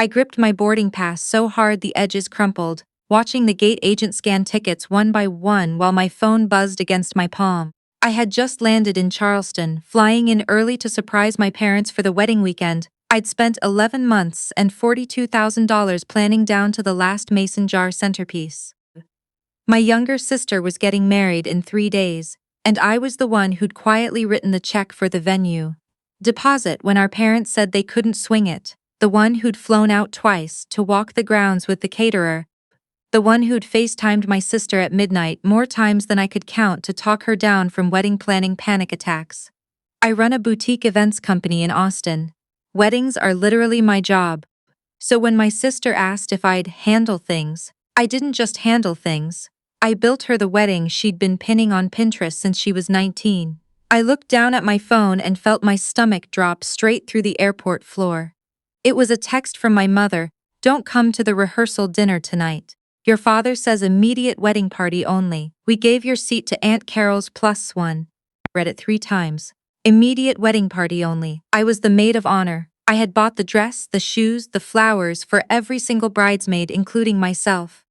I gripped my boarding pass so hard the edges crumpled, watching the gate agent scan tickets one by one while my phone buzzed against my palm. I had just landed in Charleston, flying in early to surprise my parents for the wedding weekend. I'd spent 11 months and $42,000 planning down to the last mason jar centerpiece. My younger sister was getting married in 3 days, and I was the one who'd quietly written the check for the venue deposit when our parents said they couldn't swing it, the one who'd flown out twice to walk the grounds with the caterer, the one who'd FaceTimed my sister at midnight more times than I could count to talk her down from wedding planning panic attacks. I run a boutique events company in Austin. Weddings are literally my job. So when my sister asked if I'd handle things, I didn't just handle things. I built her the wedding she'd been pinning on Pinterest since she was 19. I looked down at my phone and felt my stomach drop straight through the airport floor. It was a text from my mother, "Don't come to the rehearsal dinner tonight. Your father says immediate wedding party only. We gave your seat to Aunt Carol's +1. Read it 3 times. Immediate wedding party only. I was the maid of honor. I had bought the dress, the shoes, the flowers for every single bridesmaid, including myself.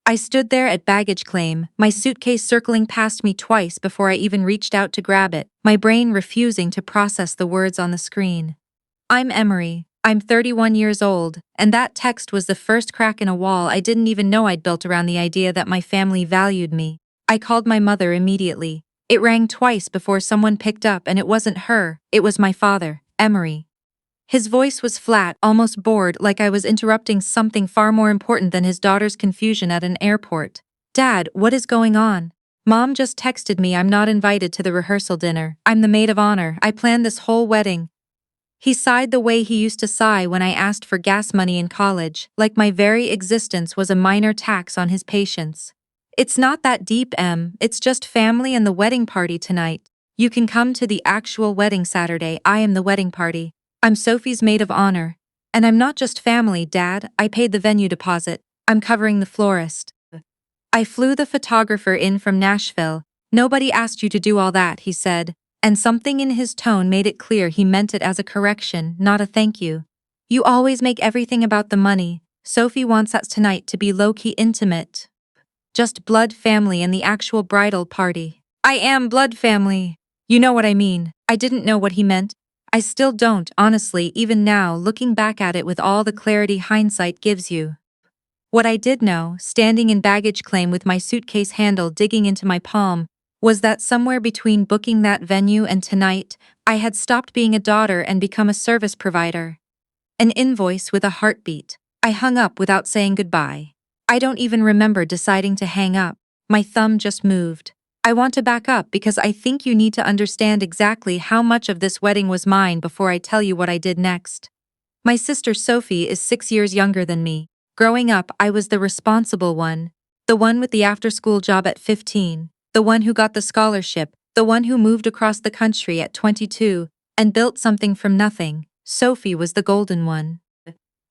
I stood there at baggage claim, my suitcase circling past me twice before I even reached out to grab it, my brain refusing to process the words on the screen. I'm Emery. I'm 31 years old, and that text was the first crack in a wall I didn't even know I'd built around the idea that my family valued me. I called my mother immediately. It rang twice before someone picked up, and it wasn't her, it was my father, Emery. His voice was flat, almost bored, like I was interrupting something far more important than his daughter's confusion at an airport. "Dad, what is going on? Mom just texted me I'm not invited to the rehearsal dinner. I'm the maid of honor. I planned this whole wedding." He sighed the way he used to sigh when I asked for gas money in college, like my very existence was a minor tax on his patience. "It's not that deep, Em. It's just family and the wedding party tonight. You can come to the actual wedding Saturday. I am the wedding party. I'm Sophie's maid of honor. And I'm not just family, Dad. I paid the venue deposit. I'm covering the florist. I flew the photographer in from Nashville. Nobody asked you to do all that," he said, and something in his tone made it clear he meant it as a correction, not a thank you. "You always make everything about the money. Sophie wants us tonight to be low-key intimate. Just blood family and the actual bridal party." I am blood family. You know what I mean. I didn't know what he meant. I still don't, honestly, even now, looking back at it with all the clarity hindsight gives you. What I did know, standing in baggage claim with my suitcase handle digging into my palm, was that somewhere between booking that venue and tonight, I had stopped being a daughter and become a service provider. An invoice with a heartbeat. I hung up without saying goodbye. I don't even remember deciding to hang up. My thumb just moved. I want to back up because I think you need to understand exactly how much of this wedding was mine before I tell you what I did next. My sister Sophie is 6 years younger than me. Growing up, I was the responsible one. The one with the after-school job at 15. The one who got the scholarship. The one who moved across the country at 22 and built something from nothing. Sophie was the golden one.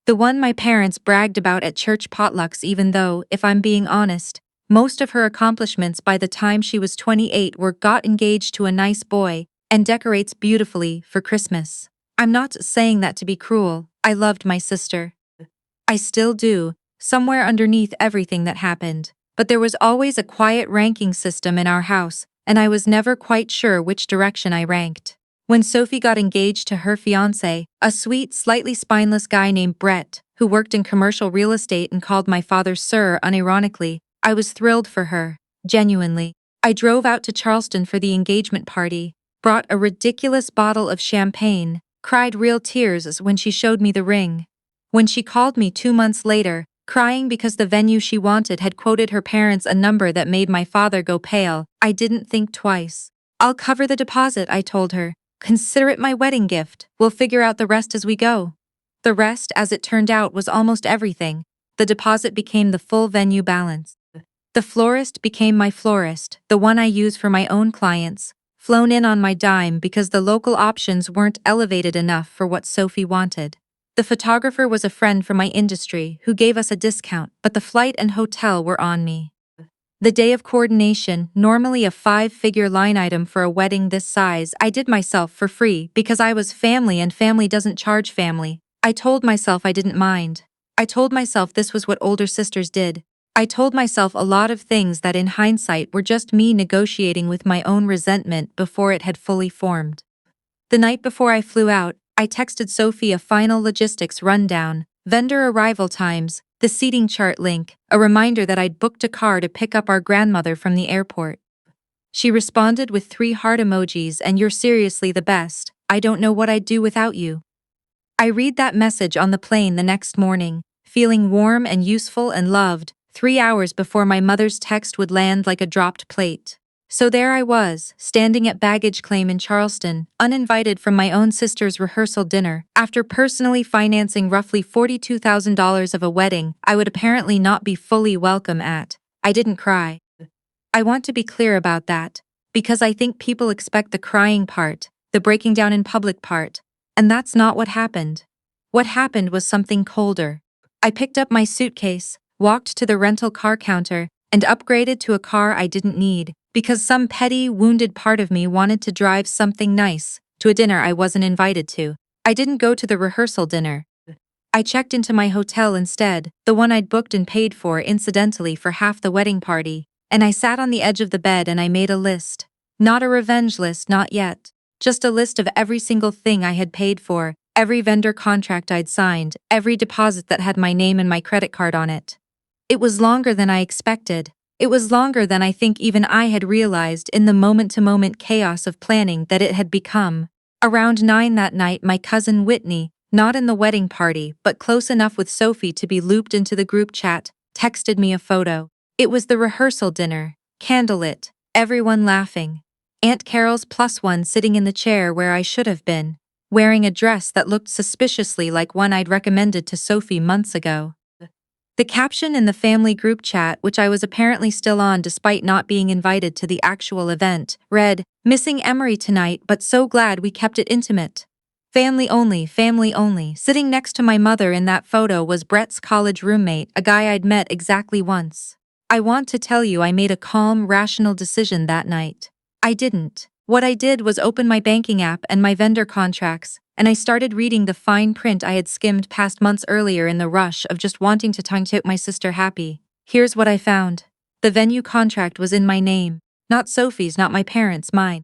The one my parents bragged about at church potlucks, even though, if I'm being honest, most of her accomplishments by the time she was 28 were got engaged to a nice boy and decorates beautifully for Christmas. I'm not saying that to be cruel. I loved my sister. I still do, somewhere underneath everything that happened. But there was always a quiet ranking system in our house, and I was never quite sure which direction I ranked. When Sophie got engaged to her fiancé, a sweet, slightly spineless guy named Brett, who worked in commercial real estate and called my father Sir unironically, I was thrilled for her, genuinely. I drove out to Charleston for the engagement party, brought a ridiculous bottle of champagne, cried real tears when she showed me the ring. When she called me 2 months later, crying because the venue she wanted had quoted her parents a number that made my father go pale, I didn't think twice. "I'll cover the deposit," I told her. "Consider it my wedding gift. We'll figure out the rest as we go." The rest, as it turned out, was almost everything. The deposit became the full venue balance. The florist became my florist, the one I use for my own clients, flown in on my dime because the local options weren't elevated enough for what Sophie wanted. The photographer was a friend from my industry who gave us a discount, but the flight and hotel were on me. The day of coordination, normally a 5-figure line item for a wedding this size, I did myself for free because I was family and family doesn't charge family. I told myself I didn't mind. I told myself this was what older sisters did. I told myself a lot of things that in hindsight were just me negotiating with my own resentment before it had fully formed. The night before I flew out, I texted Sophie a final logistics rundown, vendor arrival times, the seating chart link, a reminder that I'd booked a car to pick up our grandmother from the airport. She responded with 3 heart emojis and "You're seriously the best, I don't know what I'd do without you." I read that message on the plane the next morning, feeling warm and useful and loved, 3 hours before my mother's text would land like a dropped plate. So there I was, standing at baggage claim in Charleston, uninvited from my own sister's rehearsal dinner, after personally financing roughly $42,000 of a wedding I would apparently not be fully welcome at. I didn't cry. I want to be clear about that, because I think people expect the crying part, the breaking down in public part, and that's not what happened. What happened was something colder. I picked up my suitcase, walked to the rental car counter, and upgraded to a car I didn't need, because some petty, wounded part of me wanted to drive something nice to a dinner I wasn't invited to. I didn't go to the rehearsal dinner. I checked into my hotel instead, the one I'd booked and paid for incidentally for half the wedding party, and I sat on the edge of the bed and I made a list. Not a revenge list, not yet. Just a list of every single thing I had paid for, every vendor contract I'd signed, every deposit that had my name and my credit card on it. It was longer than I expected. It was longer than I think even I had realized in the moment-to-moment chaos of planning that it had become. Around 9 that night, my cousin Whitney, not in the wedding party but close enough with Sophie to be looped into the group chat, texted me a photo. It was the rehearsal dinner, candlelit, everyone laughing. Aunt Carol's +1 sitting in the chair where I should have been, wearing a dress that looked suspiciously like one I'd recommended to Sophie months ago. The caption in the family group chat, which I was apparently still on despite not being invited to the actual event, read, "Missing Emery tonight but so glad we kept it intimate. Family only, family only." Sitting next to my mother in that photo was Brett's college roommate, a guy I'd met exactly once. I want to tell you I made a calm, rational decision that night. I didn't. What I did was open my banking app and my vendor contracts, and I started reading the fine print I had skimmed past months earlier in the rush of just wanting to make my sister happy. Here's what I found. The venue contract was in my name. Not Sophie's, not my parents', mine.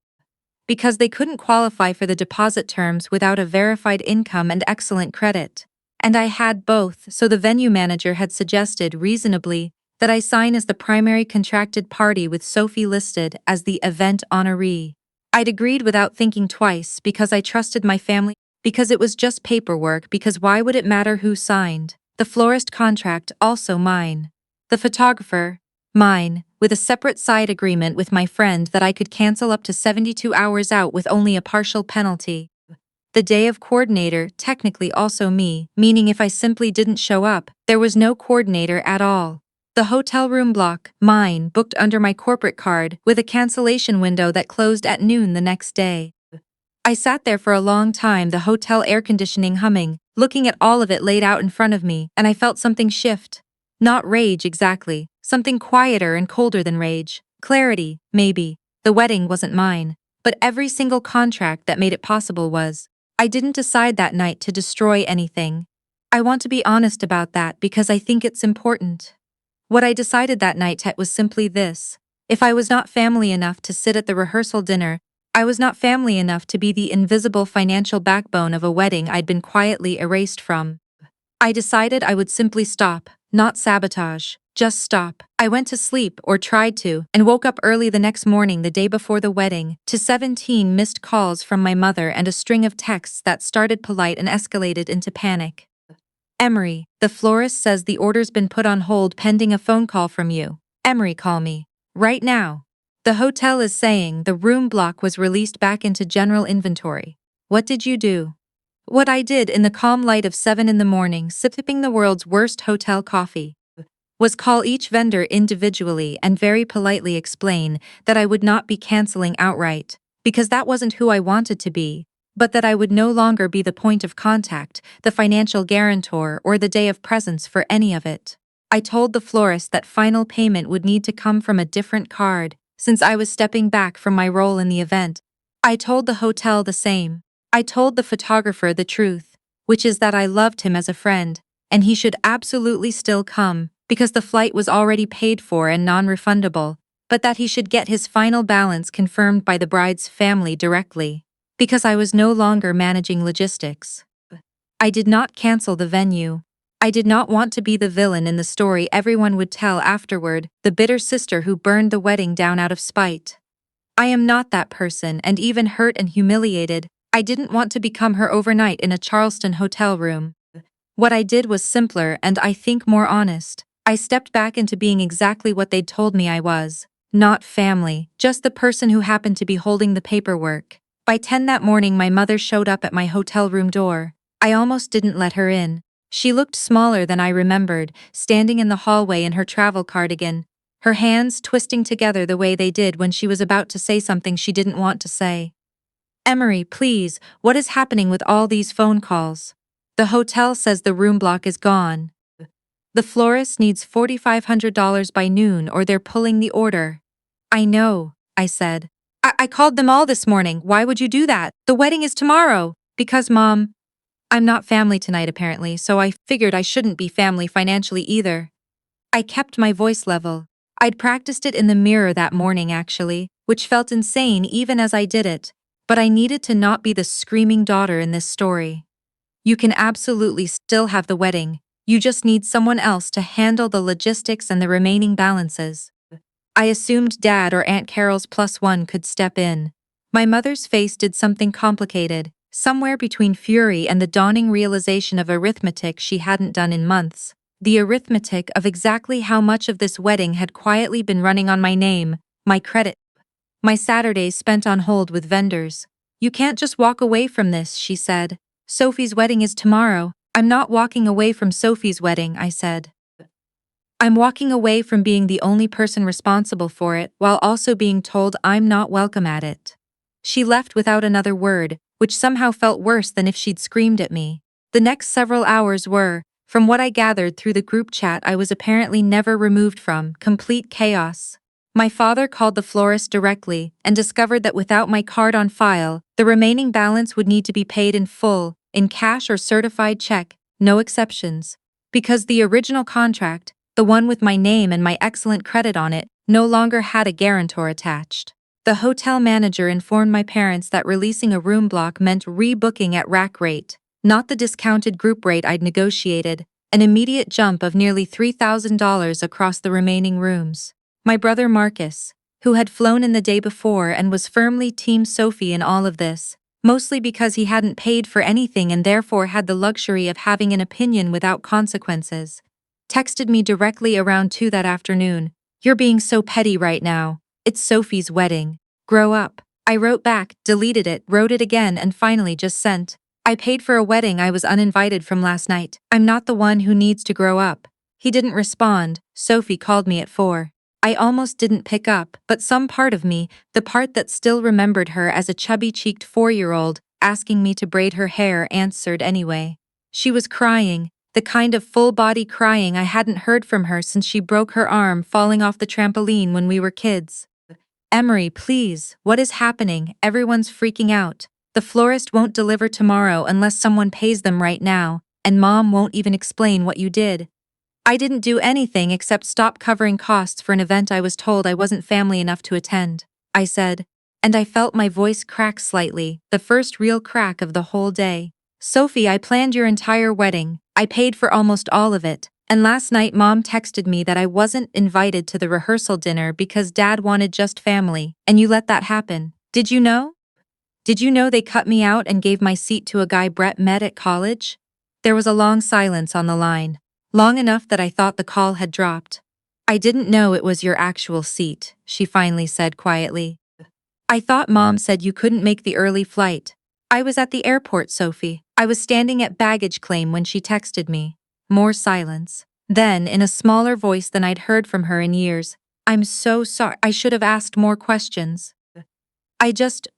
Because they couldn't qualify for the deposit terms without a verified income and excellent credit. And I had both, so the venue manager had suggested, reasonably, that I sign as the primary contracted party with Sophie listed as the event honoree. I'd agreed without thinking twice because I trusted my family, because it was just paperwork, because why would it matter who signed? The florist contract, also mine. The photographer, mine, with a separate side agreement with my friend that I could cancel up to 72 hours out with only a partial penalty. The day of coordinator, technically also me, meaning if I simply didn't show up, there was no coordinator at all. The hotel room block, mine, booked under my corporate card, with a cancellation window that closed at noon the next day. I sat there for a long time, the hotel air conditioning humming, looking at all of it laid out in front of me, and I felt something shift. Not rage exactly, something quieter and colder than rage. Clarity, maybe. The wedding wasn't mine, but every single contract that made it possible was. I didn't decide that night to destroy anything. I want to be honest about that because I think it's important. What I decided that night was simply this. If I was not family enough to sit at the rehearsal dinner, I was not family enough to be the invisible financial backbone of a wedding I'd been quietly erased from. I decided I would simply stop, not sabotage, just stop. I went to sleep, or tried to, and woke up early the next morning the day before the wedding, to 17 missed calls from my mother and a string of texts that started polite and escalated into panic. Emery, the florist says the order's been put on hold pending a phone call from you. Emery, call me. Right now. The hotel is saying the room block was released back into general inventory. What did you do? What I did in the calm light of 7 in the morning, sipping the world's worst hotel coffee, was call each vendor individually and very politely explain that I would not be canceling outright, because that wasn't who I wanted to be, but that I would no longer be the point of contact, the financial guarantor, or the day of presence for any of it. I told the florist that final payment would need to come from a different card, since I was stepping back from my role in the event. I told the hotel the same. I told the photographer the truth. which is that I loved him as a friend, and he should absolutely still come, because the flight was already paid for and non-refundable, but that he should get his final balance confirmed by the bride's family directly, because I was no longer managing logistics. I did not cancel the venue. I did not want to be the villain in the story everyone would tell afterward, the bitter sister who burned the wedding down out of spite. I am not that person, and even hurt and humiliated, I didn't want to become her overnight in a Charleston hotel room. What I did was simpler and I think more honest. I stepped back into being exactly what they'd told me I was. Not family, just the person who happened to be holding the paperwork. By 10 that morning my mother showed up at my hotel room door. I almost didn't let her in. She looked smaller than I remembered, standing in the hallway in her travel cardigan, her hands twisting together the way they did when she was about to say something she didn't want to say. Emery, please, what is happening with all these phone calls? The hotel says the room block is gone. The florist needs $4,500 by noon or they're pulling the order. I know, I said. I called them all this morning. Why would you do that? The wedding is tomorrow. Because, Mom, I'm not family tonight apparently, so I figured I shouldn't be family financially either. I kept my voice level. I'd practiced it in the mirror that morning actually, which felt insane even as I did it, but I needed to not be the screaming daughter in this story. You can absolutely still have the wedding, you just need someone else to handle the logistics and the remaining balances. I assumed Dad or Aunt Carol's +1 could step in. My mother's face did something complicated, somewhere between fury and the dawning realization of arithmetic she hadn't done in months. The arithmetic of exactly how much of this wedding had quietly been running on my name, my credit. My Saturdays spent on hold with vendors. You can't just walk away from this, she said. Sophie's wedding is tomorrow. I'm not walking away from Sophie's wedding, I said. I'm walking away from being the only person responsible for it while also being told I'm not welcome at it. She left without another word, which somehow felt worse than if she'd screamed at me. The next several hours were, from what I gathered through the group chat I was apparently never removed from, complete chaos. My father called the florist directly and discovered that without my card on file, the remaining balance would need to be paid in full, in cash or certified check, no exceptions. Because the original contract, the one with my name and my excellent credit on it, no longer had a guarantor attached. The hotel manager informed my parents that releasing a room block meant rebooking at rack rate, not the discounted group rate I'd negotiated, an immediate jump of nearly $3,000 across the remaining rooms. My brother Marcus, who had flown in the day before and was firmly Team Sophie in all of this, mostly because he hadn't paid for anything and therefore had the luxury of having an opinion without consequences, texted me directly around 2 that afternoon. You're being so petty right now. It's Sophie's wedding. Grow up. I wrote back, deleted it, wrote it again and finally just sent. I paid for a wedding I was uninvited from last night. I'm not the one who needs to grow up. He didn't respond. Sophie called me at 4. I almost didn't pick up, but some part of me, the part that still remembered her as a chubby-cheeked 4-year-old, asking me to braid her hair, answered anyway. She was crying, the kind of full-body crying I hadn't heard from her since she broke her arm falling off the trampoline when we were kids. Emery, please, what is happening? Everyone's freaking out. The florist won't deliver tomorrow unless someone pays them right now, and Mom won't even explain what you did. I didn't do anything except stop covering costs for an event I was told I wasn't family enough to attend, I said, and I felt my voice crack slightly, the first real crack of the whole day. Sophie, I planned your entire wedding. I paid for almost all of it, and last night Mom texted me that I wasn't invited to the rehearsal dinner because Dad wanted just family, and you let that happen. Did you know? Did you know they cut me out and gave my seat to a guy Brett met at college? There was a long silence on the line. Long enough that I thought the call had dropped. I didn't know it was your actual seat, she finally said quietly. I thought Mom said you couldn't make the early flight. I was at the airport, Sophie. I was standing at baggage claim when she texted me. More silence. Then, in a smaller voice than I'd heard from her in years, I'm so sorry. I should have asked more questions.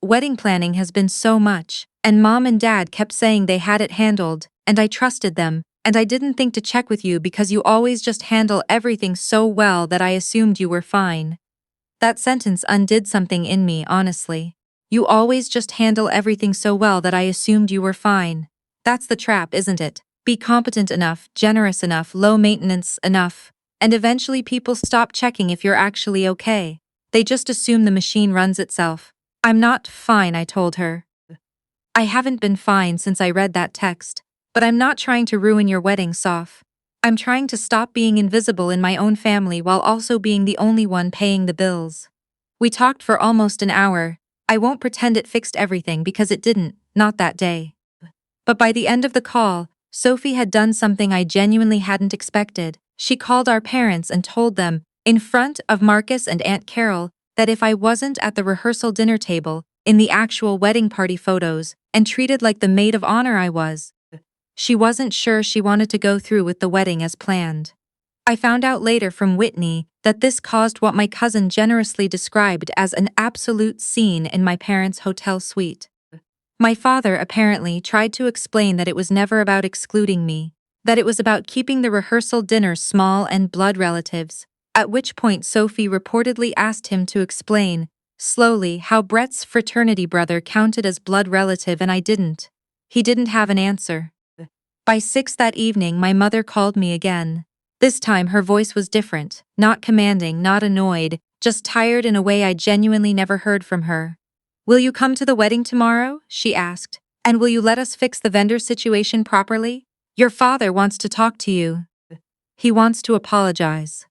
Wedding planning has been so much, and Mom and Dad kept saying they had it handled, and I trusted them. And I didn't think to check with you because you always just handle everything so well that I assumed you were fine. That sentence undid something in me, honestly. You always just handle everything so well that I assumed you were fine. That's the trap, isn't it? Be competent enough, generous enough, low maintenance enough, and eventually people stop checking if you're actually okay. They just assume the machine runs itself. I'm not fine, I told her. I haven't been fine since I read that text. But I'm not trying to ruin your wedding, Soph. I'm trying to stop being invisible in my own family while also being the only one paying the bills. We talked for almost an hour. I won't pretend it fixed everything because it didn't, not that day. But by the end of the call, Sophie had done something I genuinely hadn't expected. She called our parents and told them, in front of Marcus and Aunt Carol, that if I wasn't at the rehearsal dinner table, in the actual wedding party photos, and treated like the maid of honor I was, she wasn't sure she wanted to go through with the wedding as planned. I found out later from Whitney that this caused what my cousin generously described as an absolute scene in my parents' hotel suite. My father apparently tried to explain that it was never about excluding me, that it was about keeping the rehearsal dinner small and blood relatives, at which point Sophie reportedly asked him to explain, slowly, how Brett's fraternity brother counted as blood relative and I didn't. He didn't have an answer. By 6 that evening, my mother called me again. This time her voice was different, not commanding, not annoyed, just tired in a way I genuinely never heard from her. Will you come to the wedding tomorrow? She asked. And will you let us fix the vendor situation properly? Your father wants to talk to you. He wants to apologize.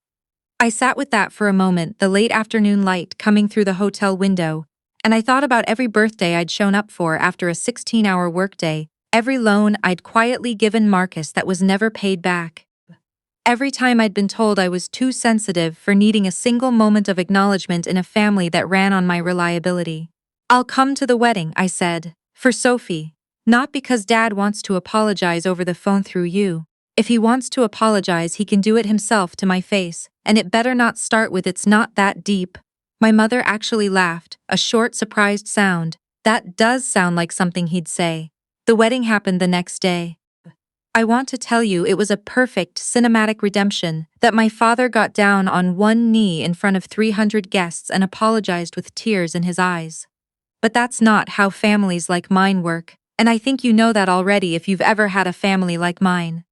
I sat with that for a moment, the late afternoon light coming through the hotel window, and I thought about every birthday I'd shown up for after a 16-hour workday, every loan I'd quietly given Marcus that was never paid back. Every time I'd been told I was too sensitive for needing a single moment of acknowledgement in a family that ran on my reliability. I'll come to the wedding, I said, for Sophie. Not because Dad wants to apologize over the phone through you. If he wants to apologize, he can do it himself to my face, and it better not start with "it's not that deep." My mother actually laughed, a short, surprised sound. That does sound like something he'd say. The wedding happened the next day. I want to tell you it was a perfect cinematic redemption, that my father got down on one knee in front of 300 guests and apologized with tears in his eyes. But that's not how families like mine work, and I think you know that already if you've ever had a family like mine.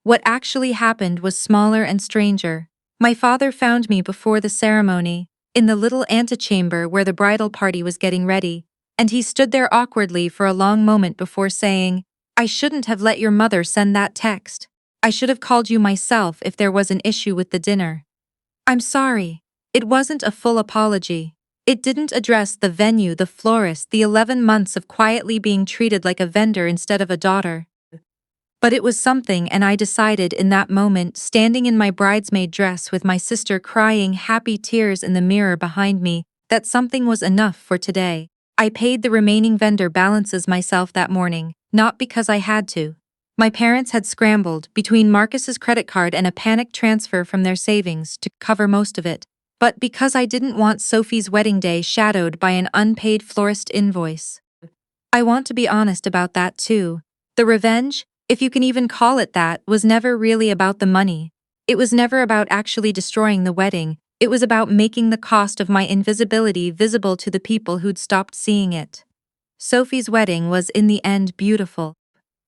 What actually happened was smaller and stranger. My father found me before the ceremony, in the little antechamber where the bridal party was getting ready, and he stood there awkwardly for a long moment before saying, I shouldn't have let your mother send that text. I should have called you myself if there was an issue with the dinner. I'm sorry. It wasn't a full apology. It didn't address the venue, the florist, the 11 months of quietly being treated like a vendor instead of a daughter. But it was something, and I decided in that moment, standing in my bridesmaid dress with my sister crying happy tears in the mirror behind me, that something was enough for today. I paid the remaining vendor balances myself that morning, not because I had to. My parents had scrambled between Marcus's credit card and a panic transfer from their savings to cover most of it, but because I didn't want Sophie's wedding day shadowed by an unpaid florist invoice. I want to be honest about that too. The revenge, if you can even call it that, was never really about the money. It was never about actually destroying the wedding. It was about making the cost of my invisibility visible to the people who'd stopped seeing it. Sophie's wedding was in the end beautiful.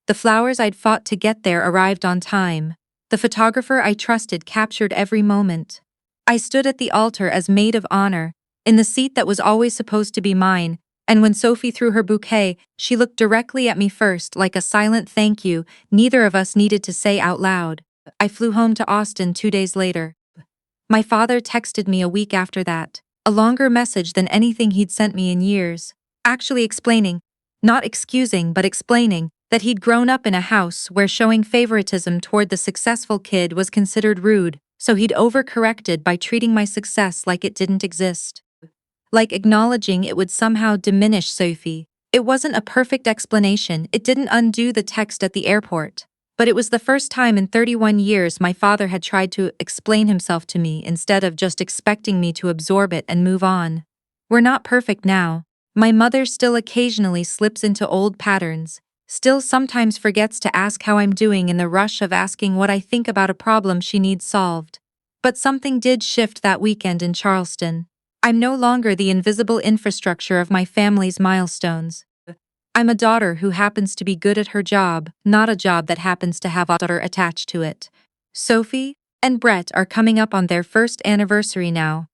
The flowers I'd fought to get there arrived on time. The photographer I trusted captured every moment. I stood at the altar as maid of honor, in the seat that was always supposed to be mine, and when Sophie threw her bouquet, she looked directly at me first, like a silent thank you neither of us needed to say out loud. I flew home to Austin 2 days later. My father texted me a week after that, a longer message than anything he'd sent me in years, actually explaining, not excusing but explaining, that he'd grown up in a house where showing favoritism toward the successful kid was considered rude, so he'd overcorrected by treating my success like it didn't exist. Like acknowledging it would somehow diminish Sophie. It wasn't a perfect explanation, it didn't undo the text at the airport. But it was the first time in 31 years my father had tried to explain himself to me instead of just expecting me to absorb it and move on. We're not perfect now. My mother still occasionally slips into old patterns, still sometimes forgets to ask how I'm doing in the rush of asking what I think about a problem she needs solved. But something did shift that weekend in Charleston. I'm no longer the invisible infrastructure of my family's milestones. I'm a daughter who happens to be good at her job, not a job that happens to have a daughter attached to it. Sophie and Brett are coming up on their first anniversary now.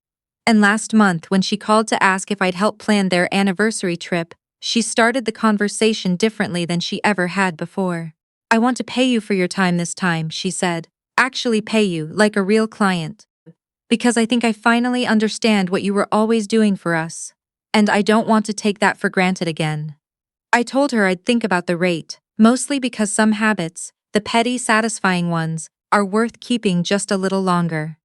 And last month, when she called to ask if I'd help plan their anniversary trip, she started the conversation differently than she ever had before. I want to pay you for your time this time, she said. Actually pay you, like a real client. Because I think I finally understand what you were always doing for us. And I don't want to take that for granted again. I told her I'd think about the rate, mostly because some habits, the petty satisfying ones, are worth keeping just a little longer.